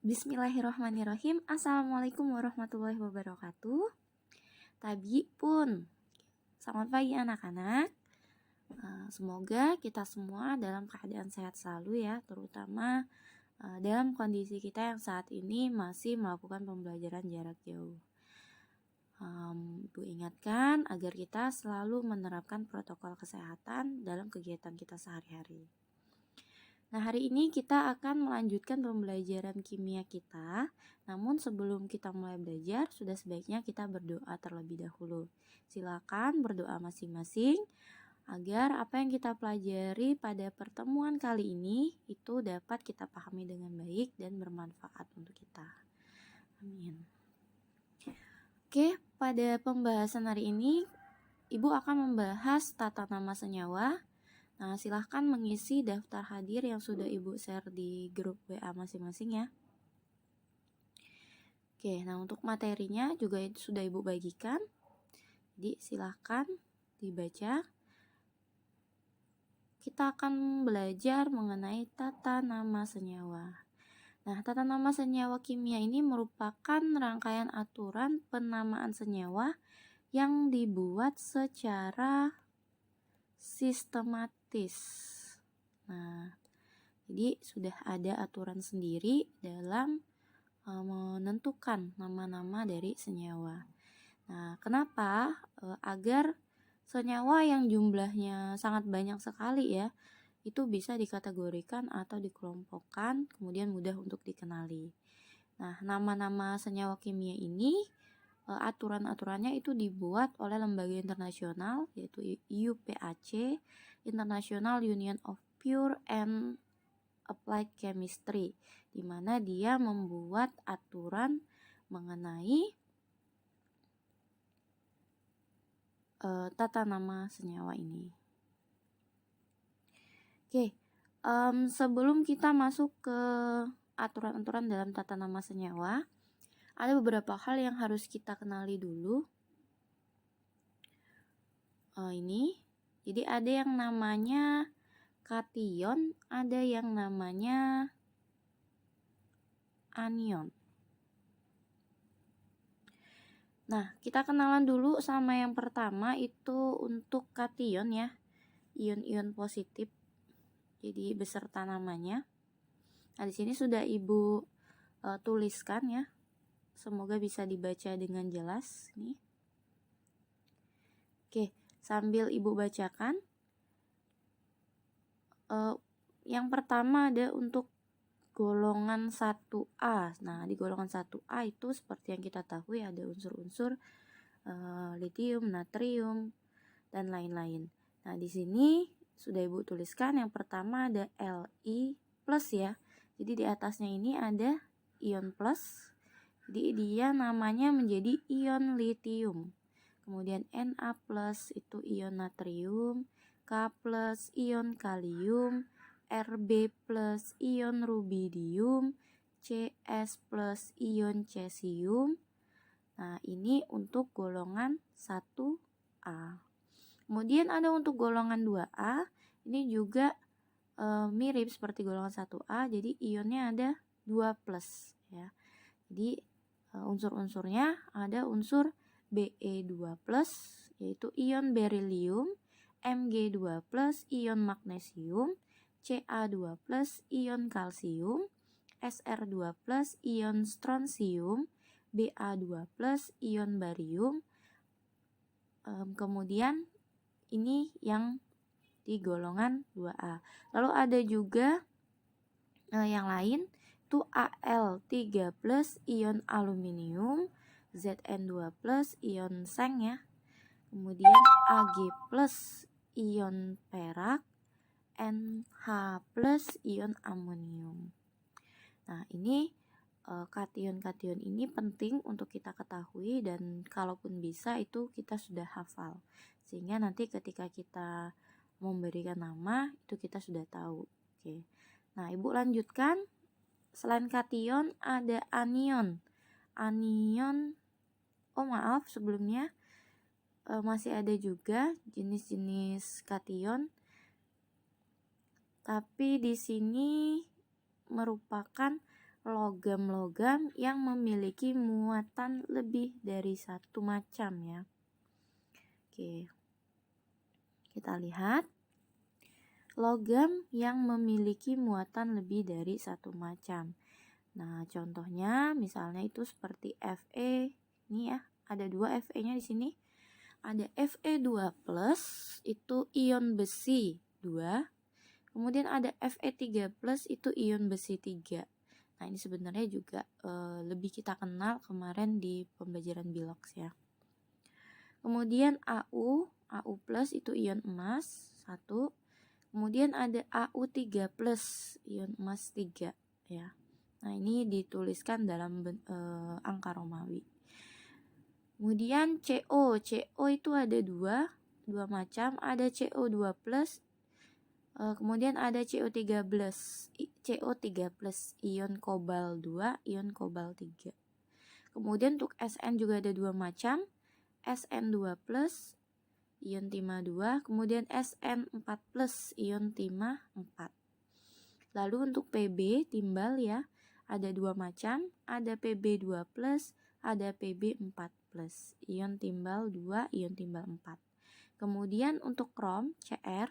Bismillahirrahmanirrahim. Assalamualaikum warahmatullahi wabarakatuh. Tabi pun. Selamat pagi anak-anak. Semoga kita semua dalam keadaan sehat selalu ya, terutama dalam kondisi kita yang saat ini masih melakukan pembelajaran jarak jauh. Ibu ingatkan agar kita selalu menerapkan protokol kesehatan dalam kegiatan kita sehari-hari. Nah, hari ini kita akan melanjutkan pembelajaran kimia kita. Namun sebelum kita mulai belajar, sudah sebaiknya kita berdoa terlebih dahulu. Silakan berdoa masing-masing agar apa yang kita pelajari pada pertemuan kali ini itu dapat kita pahami dengan baik dan bermanfaat untuk kita. Amin. Oke, pada pembahasan hari ini Ibu akan membahas tata nama senyawa. Nah, silahkan mengisi daftar hadir yang sudah Ibu share di grup WA masing-masing ya. Oke, nah untuk materinya juga sudah Ibu bagikan. Jadi silahkan dibaca. Kita akan belajar mengenai tata nama senyawa. Nah, tata nama senyawa kimia ini merupakan rangkaian aturan penamaan senyawa yang dibuat secara sistematis. Nah, jadi sudah ada aturan sendiri dalam menentukan nama-nama dari senyawa. Nah, kenapa? Agar senyawa yang jumlahnya sangat banyak sekali ya, itu bisa dikategorikan atau dikelompokkan, kemudian mudah untuk dikenali. Nah, nama-nama senyawa kimia ini aturan-aturannya itu dibuat oleh lembaga internasional yaitu IUPAC, International Union of Pure and Applied Chemistry, di mana dia membuat aturan mengenai tata nama senyawa ini. Oke, sebelum kita masuk ke aturan-aturan dalam tata nama senyawa, ada beberapa hal yang harus kita kenali dulu. Ini, jadi ada yang namanya kation, ada yang namanya anion. Nah, kita kenalan dulu sama yang pertama itu untuk kation ya, ion-ion positif. Jadi beserta namanya. Nah, di sini sudah Ibu tuliskan ya. Semoga bisa dibaca dengan jelas nih. Oke, sambil Ibu bacakan. Yang pertama ada untuk golongan 1A. Nah, di golongan 1A itu seperti yang kita tahu ya, ada unsur-unsur litium, natrium, dan lain-lain. Nah, di sini sudah Ibu tuliskan yang pertama ada Li plus ya. Jadi di atasnya ini ada ion plus. Jadi dia namanya menjadi ion litium. Kemudian Na plus itu ion natrium, K plus ion kalium, Rb plus ion rubidium, Cs plus ion cesium. Nah, ini untuk golongan 1A. Kemudian ada untuk golongan 2A, ini juga mirip seperti golongan 1A, jadi ionnya ada 2 plus ya. Jadi unsur-unsurnya ada unsur Be2+, yaitu ion berilium, Mg2+, ion magnesium, Ca2+, ion kalsium, Sr2+, ion strontium, Ba2+, ion barium. Kemudian ini yang di golongan 2A. Lalu ada juga yang lain itu Al3+ ion aluminium, Zn2+ ion seng ya. Kemudian Ag+ ion perak, NH+ ion amonium. Nah, ini kation-kation ini penting untuk kita ketahui dan kalaupun bisa itu kita sudah hafal. Sehingga nanti ketika kita memberikan nama itu kita sudah tahu. Oke. Nah, Ibu lanjutkan. Selain kation ada anion. Maaf sebelumnya masih ada juga jenis-jenis kation. Tapi di sini merupakan logam-logam yang memiliki muatan lebih dari satu macam ya. Oke, kita lihat logam yang memiliki muatan lebih dari satu macam. Nah, contohnya misalnya itu seperti Fe. Ini ya, ada 2 Fe-nya di sini. Ada Fe2+, itu ion besi 2. Kemudian ada Fe3+, itu ion besi 3. Nah, ini sebenarnya juga lebih kita kenal kemarin di pembelajaran bilox ya. Kemudian AU itu ion emas 1. Kemudian ada AU3+, ion emas 3 ya. Nah, ini dituliskan dalam angka Romawi. Kemudian CO itu ada dua macam, ada CO2+, kemudian ada CO3+, ion kobal 2, ion kobal 3. Kemudian untuk SN juga ada 2 macam, SN2+, ion timah 2, kemudian SN4+, ion timah 4. Lalu untuk PB, timbal ya, ada 2 macam, ada PB2+, ada PB4+, ion timbal 2, ion timbal 4. Kemudian untuk krom, CR,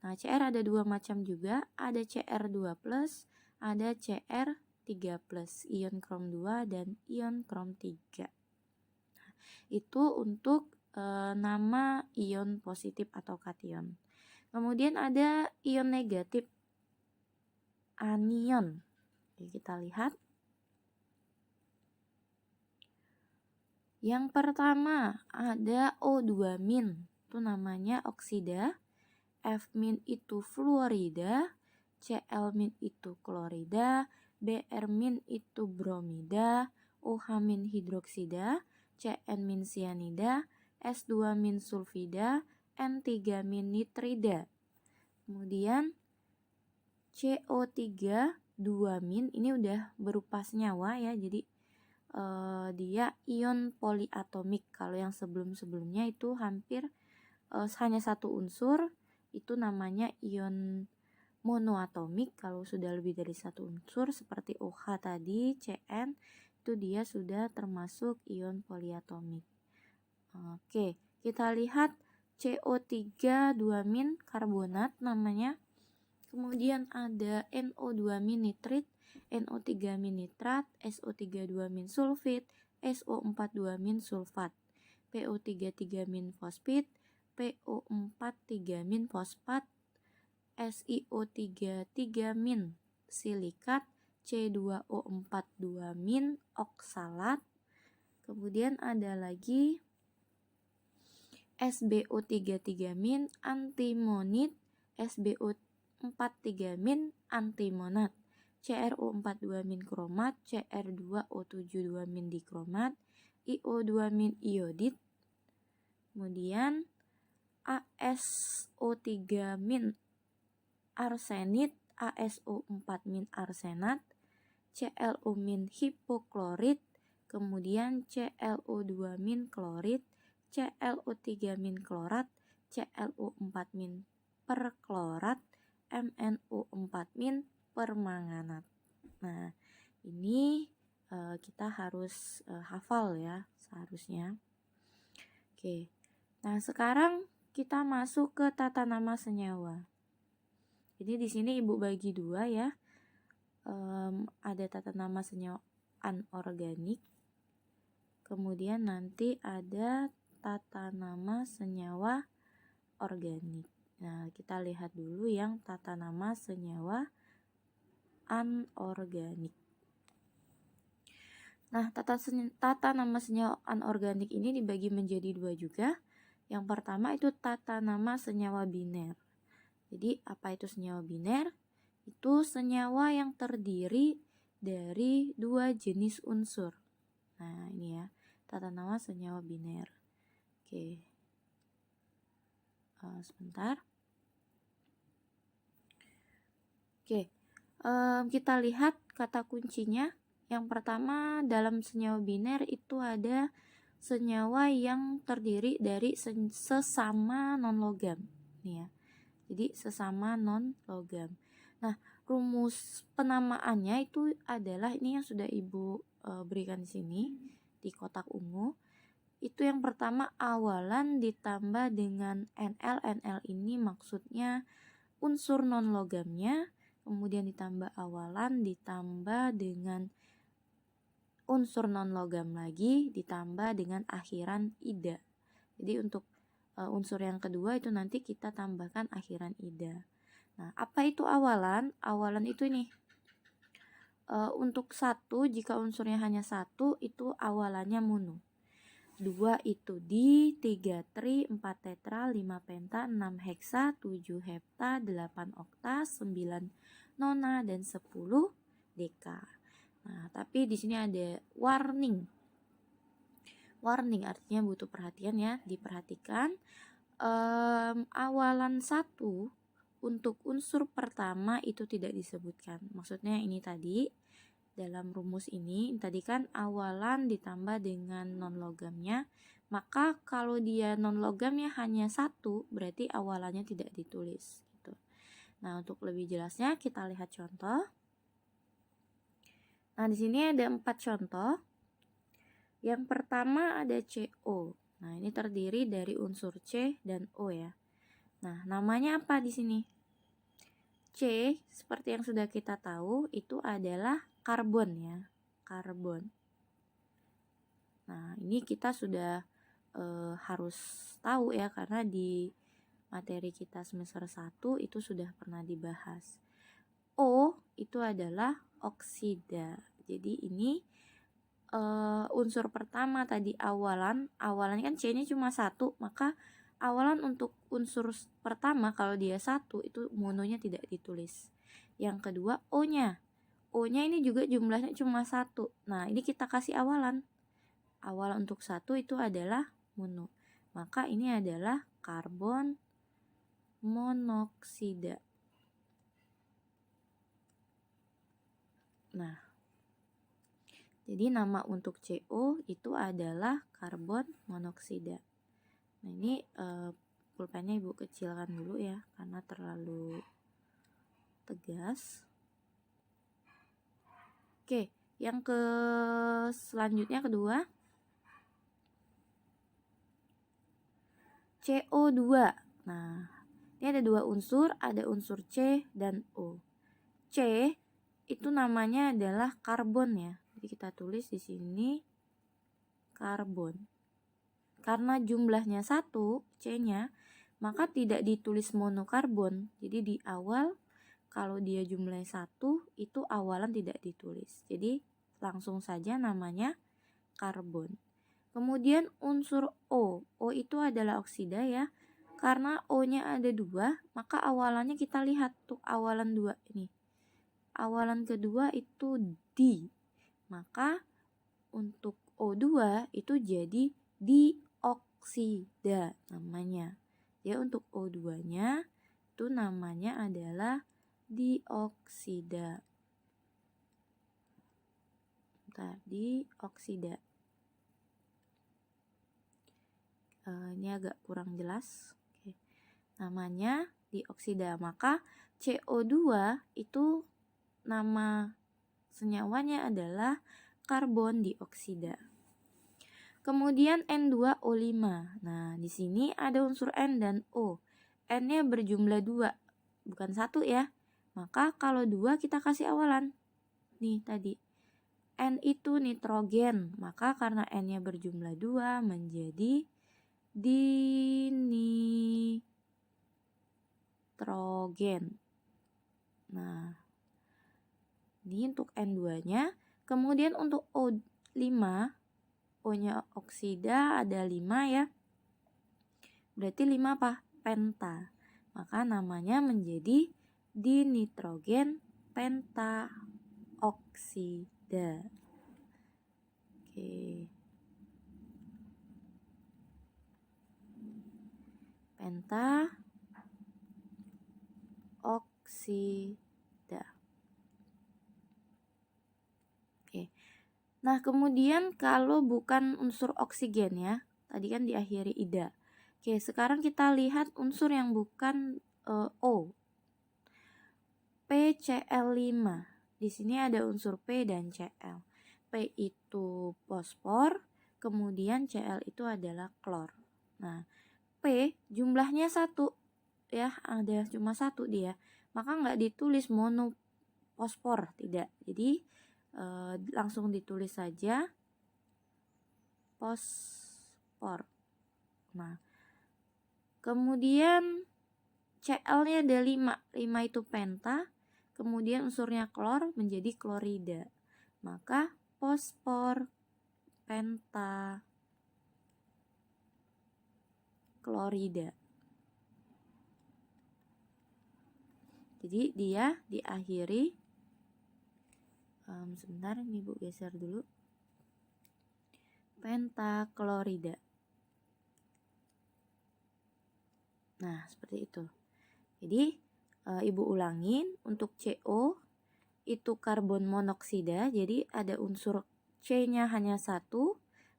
nah CR ada 2 macam juga, ada CR2+, ada CR3+, ion krom 2 dan ion krom 3. Nah, itu untuk nama ion positif atau kation. Kemudian ada ion negatif, anion. Oke, kita lihat. Yang pertama ada O2-, itu namanya oksida. F- itu fluorida, Cl- itu klorida, Br- itu bromida, OH- hidroksida, Cn- sianida, S2- sulfida, N3- nitrida. Kemudian CO3 2- ini udah berupa senyawa ya, jadi dia ion poliatomik. Kalau yang sebelum-sebelumnya itu hampir hanya satu unsur, itu namanya ion monoatomik. Kalau sudah lebih dari satu unsur seperti OH tadi, Cn, itu dia sudah termasuk ion poliatomik. Oke, kita lihat CO3 2- karbonat namanya. Kemudian ada NO2- nitrit, NO3- nitrat, SO3 2- sulfit, SO4 2- sulfat, PO3 fosfit, PO4 fosfat, SiO3 silikat, C2O4 oksalat. Kemudian ada lagi SbO3 antimonit, SbO4 antimonat, CrO4 kromat, Cr2O7 dikromat, IO2 iodit. Kemudian ASO3 arsenit, ASO4 arsenat, ClO hipoklorit, kemudian ClO2 klorit, ClO3 klorat, ClO4 perklorat, MnO4 permanganat. Nah, ini kita harus hafal ya seharusnya. Oke. Nah, sekarang kita masuk ke tata nama senyawa. Jadi di sini Ibu bagi 2 ya. Ada tata nama senyawa anorganik. Kemudian nanti ada tata nama senyawa organik. Nah, kita lihat dulu yang tata nama senyawa anorganik. Nah, tata nama senyawa anorganik ini dibagi menjadi 2 juga. Yang pertama itu tata nama senyawa biner. Jadi, apa itu senyawa biner? Itu senyawa yang terdiri dari 2 jenis unsur. Nah, ini ya, tata nama senyawa biner. Oke. Sebentar. Oke, kita lihat kata kuncinya. Yang pertama dalam senyawa biner itu ada senyawa yang terdiri dari sesama non-logam. Nih ya. Jadi sesama non-logam. Nah, rumus penamaannya itu adalah ini yang sudah Ibu berikan di sini di kotak ungu. Itu yang pertama awalan ditambah dengan NL. NL ini maksudnya unsur non-logamnya, kemudian ditambah awalan ditambah dengan unsur non-logam lagi ditambah dengan akhiran ida. Jadi untuk unsur yang kedua itu nanti kita tambahkan akhiran ida. Nah, apa itu awalan? Awalan itu ini. Untuk 1, jika unsurnya hanya 1, itu awalannya mono. 2 itu di, 3 tri, 4 tetra, 5 penta, 6 heksa, 7 hepta, 8 okta, 9 nona, dan 10 deka. Nah, tapi di sini ada warning. Warning artinya butuh perhatian ya, diperhatikan. Awalan 1 untuk unsur pertama itu tidak disebutkan. Maksudnya ini tadi dalam rumus ini tadi kan awalan ditambah dengan non-logamnya, maka kalau dia non-logamnya hanya 1 berarti awalannya tidak ditulis gitu. Nah, untuk lebih jelasnya kita lihat contoh. Nah, di sini ada 4 contoh. Yang pertama ada CO. Nah, ini terdiri dari unsur C dan O ya. Nah, namanya apa di sini? C, seperti yang sudah kita tahu, itu adalah karbon ya, karbon. Nah, ini kita sudah harus tahu ya, karena di materi kita semester 1 itu sudah pernah dibahas. O itu adalah oksida. Jadi ini unsur pertama tadi awalan kan C-nya cuma 1, maka awalan untuk unsur pertama kalau dia 1 itu mononya tidak ditulis. Yang kedua O-nya. O-nya ini juga jumlahnya cuma 1. Nah, ini kita kasih awalan. Awalan untuk 1 itu adalah mono. Maka ini adalah karbon monoksida. Nah, jadi nama untuk CO itu adalah karbon monoksida. Nah, ini pulpennya Ibu kecilkan dulu ya, karena terlalu tegas. Oke, yang selanjutnya kedua, CO2. Nah, ini ada 2 unsur, ada unsur C dan O. C itu namanya adalah karbon ya. Jadi kita tulis di sini karbon. Karena jumlahnya 1, C-nya, maka tidak ditulis monokarbon. Jadi di awal kalau dia jumlahnya 1, itu awalan tidak ditulis. Jadi langsung saja namanya karbon. Kemudian unsur O. O itu adalah oksida ya. Karena O-nya ada 2, maka awalannya kita lihat tuh awalan 2 ini. Awalan kedua itu di. Maka untuk O2 itu jadi dioksida namanya. Ya, untuk O2-nya itu namanya adalah dioksida. Dioksida. Ini agak kurang jelas. Oke. Namanya dioksida. Maka CO2 itu nama senyawanya adalah karbon dioksida. Kemudian N2O5. Nah, di sini ada unsur N dan O. N-nya berjumlah 2, bukan 1 ya. Maka kalau 2 kita kasih awalan. Nih tadi. N itu nitrogen. Maka karena N-nya berjumlah 2 menjadi dinitrogen. Nah, ini untuk N2-nya. Kemudian untuk O5, O-nya oksida ada 5 ya. Berarti 5 apa? Penta. Maka namanya menjadi dinitrogen pentaoksida. Oke. Pentaoksida. Oke. Nah, kemudian kalau bukan unsur oksigen ya, tadi kan diakhiri ida. Oke, sekarang kita lihat unsur yang bukan O. PCl5. Di sini ada unsur P dan Cl. P itu fosfor, kemudian Cl itu adalah klor. Nah, P jumlahnya 1 ya, ada cuma 1 dia. Maka nggak ditulis mono fosfor, tidak. Jadi langsung ditulis saja fosfor. Nah, kemudian Cl-nya ada 5. 5 itu penta, kemudian unsurnya klor menjadi klorida. Maka fosfor penta klorida. Jadi dia diakhiri, sebentar ini Bu geser dulu, pentaklorida. Nah, seperti itu. Jadi Ibu ulangin, untuk CO itu karbon monoksida, jadi ada unsur C-nya hanya 1,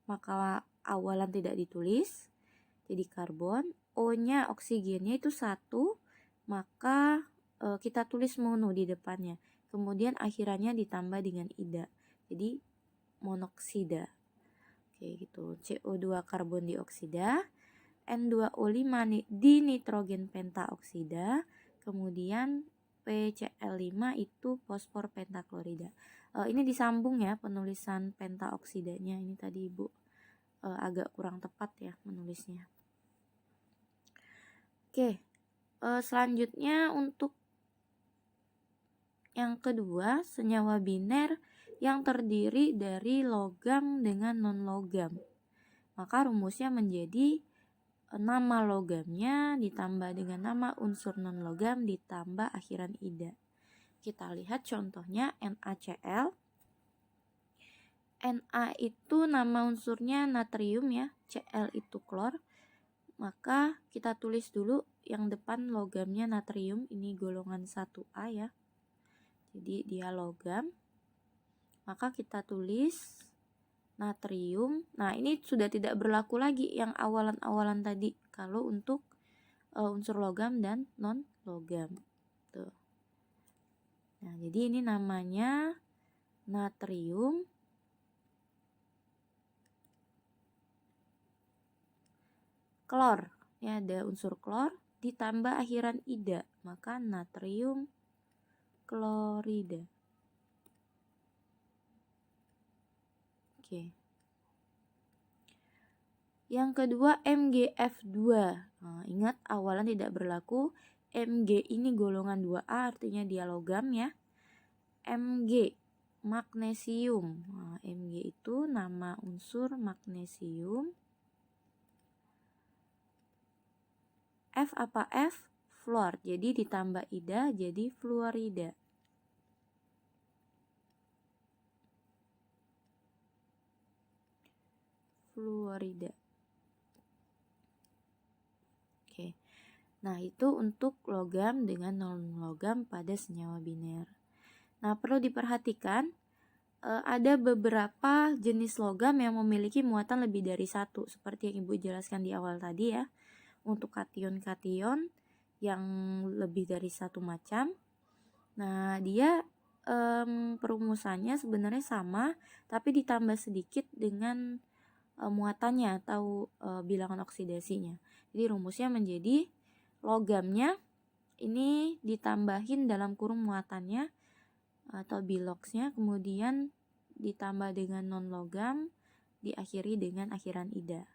maka awalan tidak ditulis, jadi karbon. O-nya oksigennya itu 1, maka kita tulis mono di depannya. Kemudian akhirannya ditambah dengan ida, jadi monoksida. Oke gitu, CO2 karbon dioksida, N2O5 dinitrogen pentaoksida, kemudian PCl5 itu fosfor pentaklorida. Ini disambung ya penulisan pentaoksidanya. Ini tadi Ibu agak kurang tepat ya menulisnya. Oke, selanjutnya untuk yang kedua, senyawa biner yang terdiri dari logam dengan non-logam. Maka rumusnya menjadi nama logamnya ditambah dengan nama unsur non-logam ditambah akhiran ida. Kita lihat contohnya NaCl. Na itu nama unsurnya natrium ya, Cl itu klor. Maka kita tulis dulu yang depan logamnya natrium, ini golongan 1A ya. Jadi dia logam. Maka kita tulis natrium. Nah, ini sudah tidak berlaku lagi yang awalan-awalan tadi kalau untuk unsur logam dan non logam. Tuh. Nah, jadi ini namanya natrium klor. Ini ada unsur klor ditambah akhiran ida, maka natrium klorida. Oke. Yang kedua MgF2. Nah, ingat awalan tidak berlaku. Mg ini golongan 2A, artinya dia logam ya. Mg magnesium. Nah, Mg itu nama unsur magnesium. F apa F? Fluor. Jadi ditambah ida jadi fluorida. Fluorida. Oke. Nah, itu untuk logam dengan non-logam pada senyawa biner. Nah, perlu diperhatikan ada beberapa jenis logam yang memiliki muatan lebih dari 1, seperti yang Ibu jelaskan di awal tadi ya. Untuk kation-kation yang lebih dari 1 macam. Nah, dia perumusannya sebenarnya sama, tapi ditambah sedikit dengan muatannya atau bilangan oksidasinya. Jadi rumusnya menjadi logamnya ini ditambahin dalam kurung muatannya atau biloxnya, kemudian ditambah dengan non logam, diakhiri dengan akhiran ida.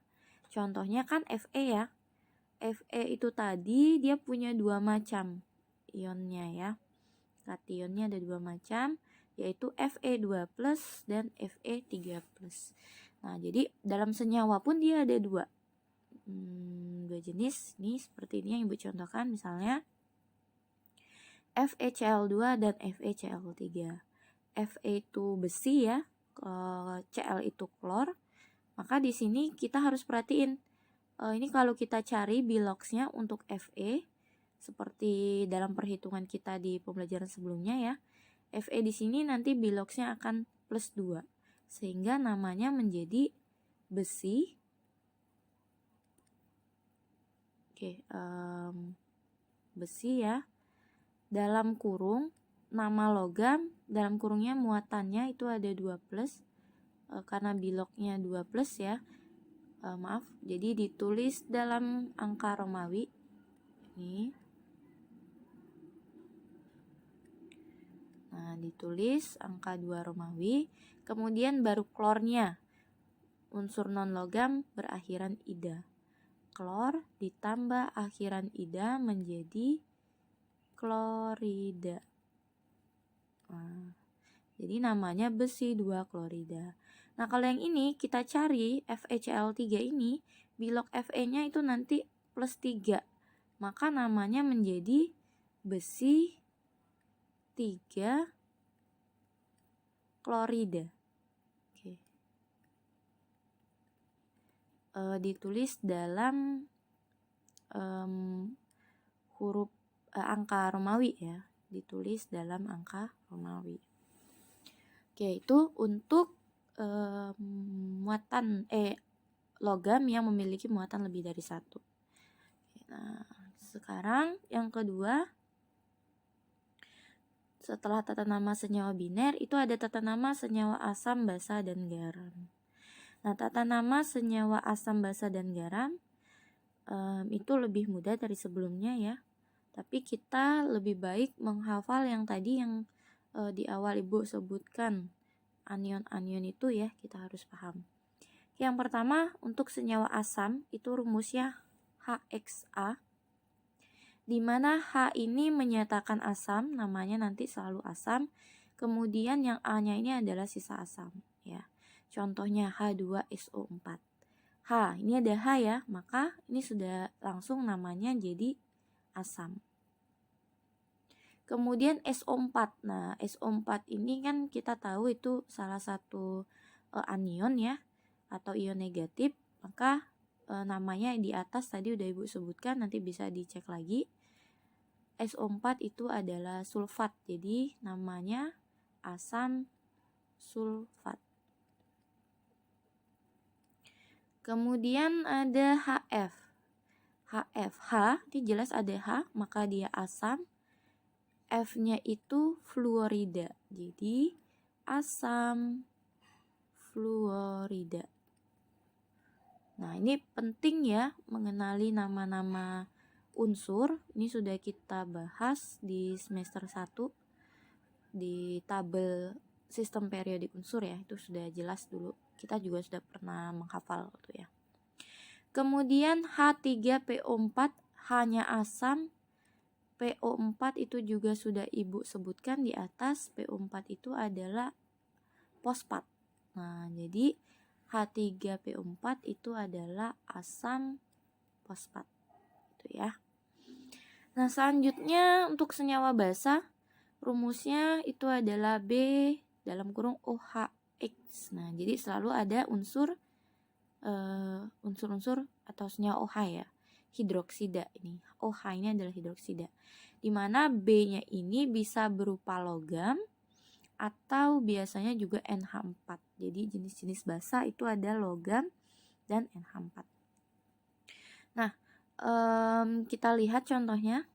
Contohnya kan Fe ya. Fe itu tadi dia punya 2 macam ionnya ya. Kationnya ada 2 macam, yaitu Fe2+ dan Fe3+. Nah, jadi dalam senyawa pun dia ada 2 jenis. Nih seperti ini yang Ibu contohkan, misalnya FeCl2 dan FeCl3. Fe itu besi ya, Cl itu klor. Maka di sini kita harus perhatiin. Ini kalau kita cari biloxnya untuk Fe, seperti dalam perhitungan kita di pembelajaran sebelumnya ya. Fe di sini nanti biloxnya akan +2, sehingga namanya menjadi besi. Oke, besi ya. Dalam kurung nama logam dalam kurungnya muatannya itu ada 2+, karena biloknya 2+ ya. Maaf, jadi ditulis dalam angka Romawi ini. Nah, ditulis angka 2 Romawi, kemudian baru klornya. Unsur non logam berakhiran ida. Klor ditambah akhiran ida menjadi klorida. Nah, jadi namanya besi 2 klorida. Nah, kalau yang ini kita cari FeCl3 ini, bilok Fe-nya itu nanti +3. Maka namanya menjadi besi 3 klorida. Oke. Ditulis dalam huruf angka Romawi ya. Ditulis dalam angka Romawi. Oke, itu untuk muatan logam yang memiliki muatan lebih dari 1. Nah, sekarang yang kedua, setelah tata nama senyawa biner itu ada tata nama senyawa asam, basa, dan garam. Nah, tata nama senyawa asam, basa, dan garam itu lebih mudah dari sebelumnya ya. Tapi kita lebih baik menghafal yang tadi yang di awal Ibu sebutkan. Anion-anion itu ya, kita harus paham. Yang pertama, untuk senyawa asam itu rumusnya HXA, di mana H ini menyatakan asam, namanya nanti selalu asam. Kemudian yang A-nya ini adalah sisa asam ya. Contohnya H2SO4. H, ini ada H ya, maka ini sudah langsung namanya jadi asam. Kemudian SO4. Nah, SO4 ini kan kita tahu itu salah satu anion ya, atau ion negatif. Maka namanya di atas tadi udah Ibu sebutkan, nanti bisa dicek lagi. SO4 itu adalah sulfat, jadi namanya asam sulfat. Kemudian ada HF. H, ini jelas ada H, maka dia asam. F-nya itu fluorida, jadi asam fluorida. Nah, ini penting ya mengenali nama-nama unsur. Ini sudah kita bahas di semester 1 di tabel sistem periodik unsur ya, itu sudah jelas dulu. Kita juga sudah pernah menghafal itu ya. Kemudian H3PO4, H-nya asam, PO4 itu juga sudah Ibu sebutkan di atas. PO4 itu adalah fosfat. Nah, jadi H3PO4 itu adalah asam fosfat. Itu ya. Nah, selanjutnya untuk senyawa basa, rumusnya itu adalah B dalam kurung OHX. Nah, jadi selalu ada unsur-unsur atau senyawa OH ya. Hidroksida ini. OH ini adalah hidroksida. Di mana B-nya ini bisa berupa logam atau biasanya juga NH4. Jadi jenis-jenis basa itu ada logam dan NH4. Nah, kita lihat contohnya.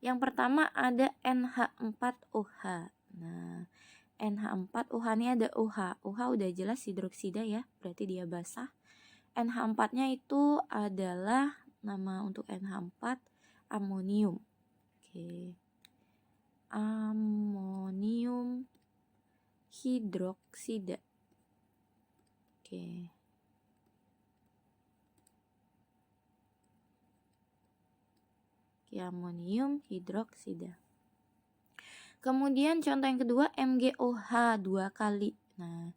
Yang pertama ada NH4OH. Nah, NH4OH ini ada OH. OH udah jelas hidroksida ya, berarti dia basah. NH4-nya itu adalah nama untuk NH4 amonium. Oke. Amonium hidroksida. Oke. Amonium hidroksida. Kemudian contoh yang kedua MgOH 2 kali. Nah,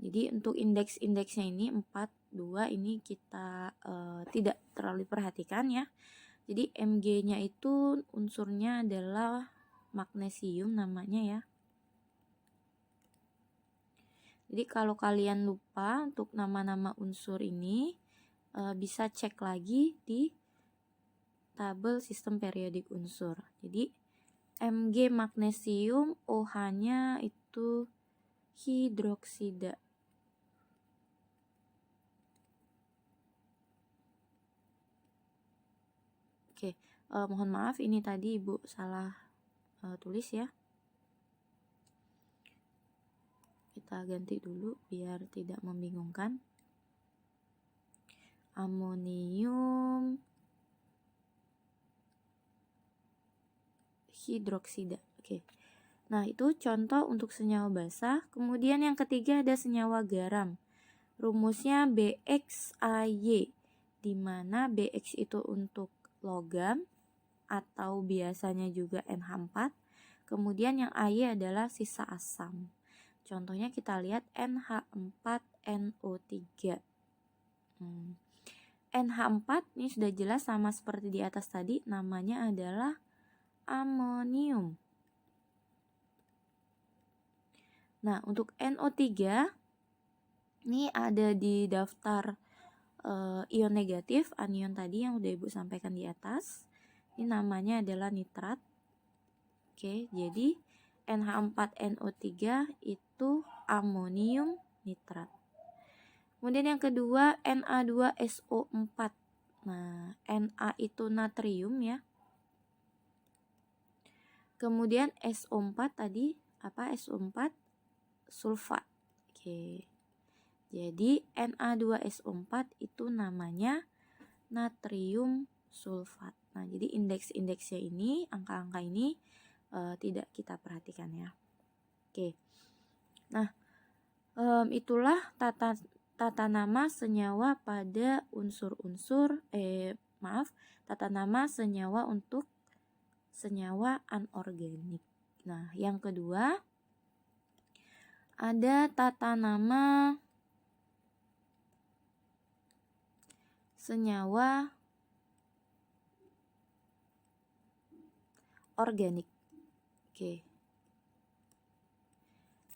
jadi untuk indeks-indeksnya ini 4, 2 ini kita tidak terlalu perhatikan ya. Jadi Mg-nya itu unsurnya adalah magnesium namanya ya. Jadi kalau kalian lupa untuk nama-nama unsur ini bisa cek lagi di tabel sistem periodik unsur. Jadi Mg magnesium, OH-nya itu hidroksida. Oke, mohon maaf ini tadi Ibu salah tulis ya. Kita ganti dulu biar tidak membingungkan. Amonium hidroksida. Oke. Nah, itu contoh untuk senyawa basah. Kemudian yang ketiga ada senyawa garam. Rumusnya BXAY, di mana BX itu untuk logam atau biasanya juga NH4. Kemudian yang AY adalah sisa asam. Contohnya kita lihat NH4NO3. NH4 ini sudah jelas sama seperti di atas tadi, namanya adalah amonium. Nah, untuk NO3 ini ada di daftar ion negatif, anion tadi yang udah Ibu sampaikan di atas. Ini namanya adalah nitrat. Oke, jadi NH4NO3 itu amonium nitrat. Kemudian yang kedua Na2SO4. Nah, Na itu natrium ya. Kemudian SO4 tadi apa? SO4 sulfat. Oke. Jadi Na2SO4 itu namanya natrium sulfat. Nah, jadi indeks-indeksnya ini, angka-angka ini tidak kita perhatikan ya. Oke. Nah, itulah tata nama senyawa pada tata nama senyawa untuk senyawa anorganik. Nah, yang kedua ada tata nama senyawa organik. Oke.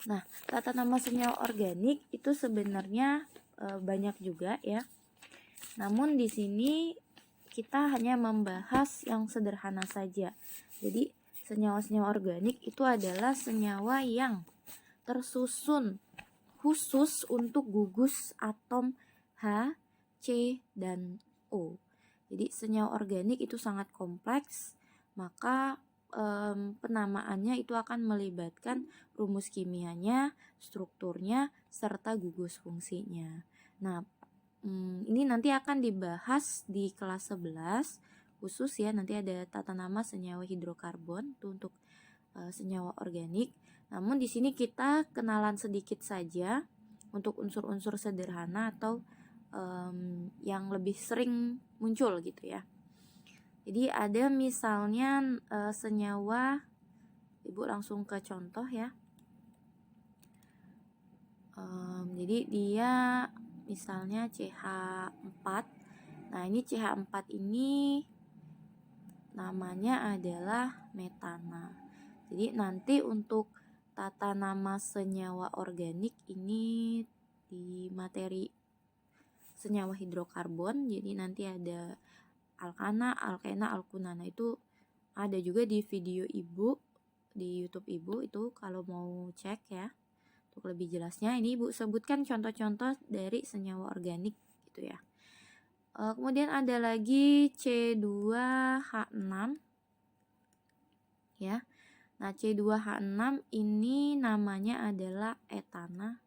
Nah, tata nama senyawa organik itu sebenarnya banyak juga ya. Namun di sini kita hanya membahas yang sederhana saja. Jadi senyawa-senyawa organik itu adalah senyawa yang tersusun khusus untuk gugus atom H, C, dan O. Jadi senyawa organik itu sangat kompleks, maka penamaannya itu akan melibatkan rumus kimianya, strukturnya, serta gugus fungsinya. Nah, ini nanti akan dibahas di kelas 11 khusus ya, nanti ada tata nama senyawa hidrokarbon itu untuk senyawa organik. Namun di sini kita kenalan sedikit saja untuk unsur-unsur sederhana atau yang lebih sering muncul gitu ya. Jadi ada misalnya senyawa, Ibu langsung ke contoh ya. Jadi dia misalnya CH4. Nah, ini CH4 ini namanya adalah metana. Jadi nanti untuk tata nama senyawa organik ini di materi senyawa hidrokarbon. Jadi nanti ada alkana, alkena, alkunana, itu ada juga di video Ibu di YouTube Ibu, itu kalau mau cek ya. Untuk lebih jelasnya ini Ibu sebutkan contoh-contoh dari senyawa organik gitu ya. Kemudian ada lagi C2H6 ya. Nah, C2H6 ini namanya adalah etana.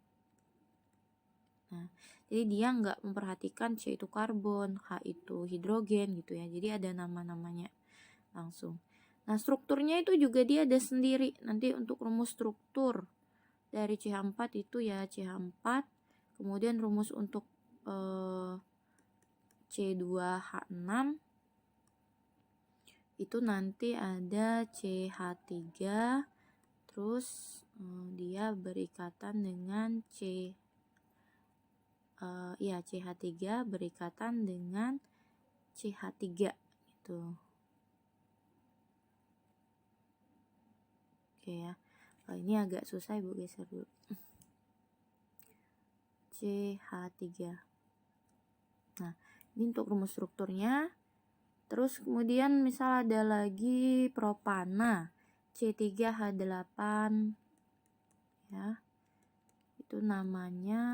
Nah, jadi dia nggak memperhatikan C itu karbon, H itu hidrogen gitu ya. Jadi ada nama-namanya langsung. Nah, strukturnya itu juga dia ada sendiri. Nanti untuk rumus struktur dari CH4 itu ya CH4, kemudian rumus untuk C2H6 itu nanti ada CH3, terus dia berikatan dengan CH3 berikatan dengan CH3 gitu. Oke ya. Ini agak susah Ibu geser dulu. CH3. Nah, ini untuk rumus strukturnya. Terus kemudian misal ada lagi propana, C3H8 ya. Itu namanya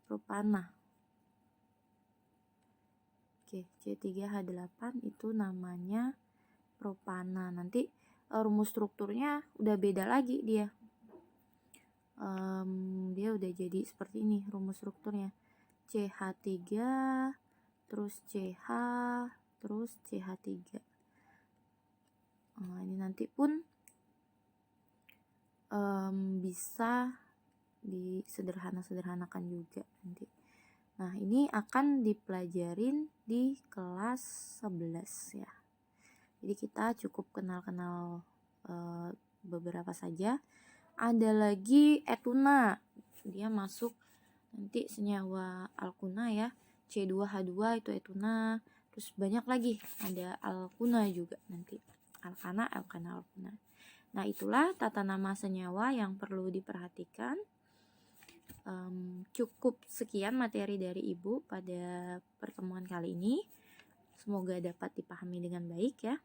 propana. Oke, C3H8 itu namanya propana. Nanti rumus strukturnya udah beda lagi dia. Dia udah jadi seperti ini rumus strukturnya. CH3 terus CH terus CH3. Nah, ini nanti pun bisa disederhana-sederhanakan juga nanti. Nah, ini akan dipelajarin di kelas 11 ya. Jadi kita cukup kenal-kenal beberapa saja. Ada lagi etuna. Dia masuk nanti senyawa alkuna ya. C2H2 itu etuna. Terus banyak lagi, ada alkuna juga nanti. Alkana. Nah, itulah tata nama senyawa yang perlu diperhatikan. Cukup sekian materi dari Ibu pada pertemuan kali ini. Semoga dapat dipahami dengan baik ya.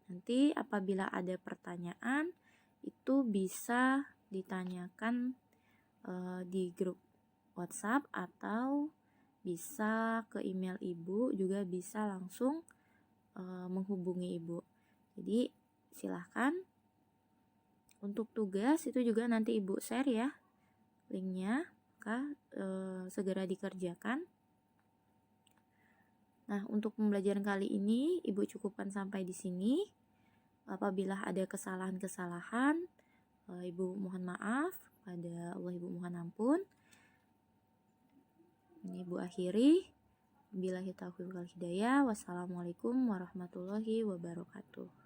Nanti apabila ada pertanyaan itu bisa ditanyakan di grup WhatsApp atau bisa ke email Ibu, juga bisa langsung menghubungi Ibu. Jadi silahkan. Untuk tugas itu juga nanti Ibu share ya linknya, maka segera dikerjakan. Nah, untuk pembelajaran kali ini Ibu cukupkan sampai di sini. Apabila ada kesalahan-kesalahan, Ibu mohon maaf, pada Allah Ibu mohon ampun. Ini Ibu akhiri. Billahi taufiq wal hidayah. Wassalamualaikum warahmatullahi wabarakatuh.